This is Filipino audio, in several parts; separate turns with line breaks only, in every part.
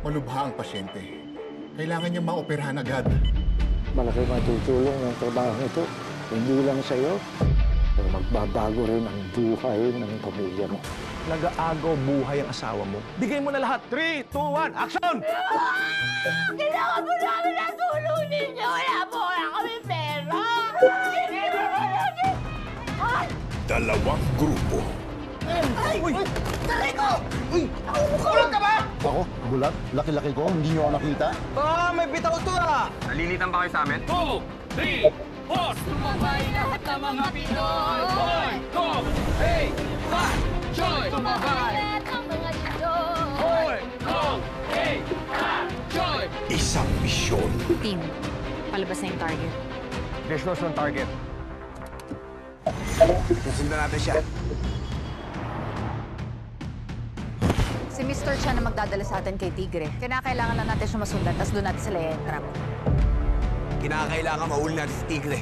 Malubha ang pasyente. Kailangan niyang maoperahan agad.
Malaki matutulong ng trabaho ito. Hindi lang sa'yo, pero magbabago rin ang buhay ng pamilya mo.
Nag-aagaw buhay ang asawa mo. Bigay mo na lahat. 3, 2, 1, action!
Kailangan po namin ang tulong ninyo. Wala kami pera. Hindi naman natin. Ay!
Dalawang grupo.
Ay! Taray ko! Uy! Kulot ka ba?
Ako, bulat, laki-laki ko, hindi niyo ako nakita.
May bitaw to ah!
Nalilitan ba kayo sa amin?
Tumabay lahat ng mga Pinoy! Hoy! Kong! Hey! Pat! Joy! Tumabay lahat ng mga Pinoy! Hoy! Kong! Hey! Pat! Joy!
Isang misyon.
Team, palabas na yung target.
Destos ng target. Susundan natin siya.
Si Mr. Chan na magdadala sa atin kay Tigre. Kinakailangan lang natin siya masundan, tapos doon natin sila i-entrap.
Kinakailangan mahuli natin si Tigre.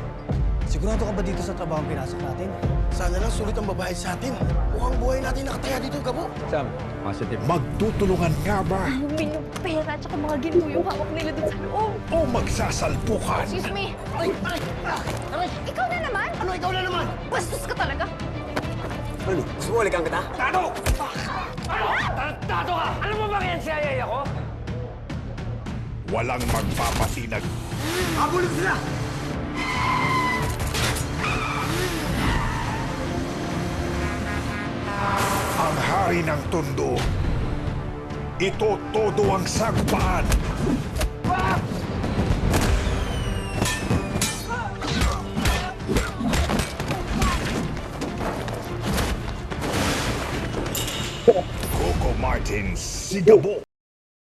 Sigurado ka ba dito sa trabaho pinasok natin? Sana lang sulit ang babae sa atin. Mukhang buhay natin nakataya dito, Gabo.
Sam, positive.
Magtutulungan nga ba
Humin yung pera at saka mga ginto yung hawak nila dun sa loob.
o magsasalpukan?
Excuse me!
Ay! Aray! Aray!
Ikaw na naman!
Ano, ikaw na naman?
Bastos ka talaga!
Ano? Gusto mo ulikan kita?
Tato! Tato ka! Ano mo ba yan CIA ako?
Walang magpapatinag.
Habulin sila!
Ang hari ng tondo. Ito todo ang sagpaan. Coco Martin, Sigabo.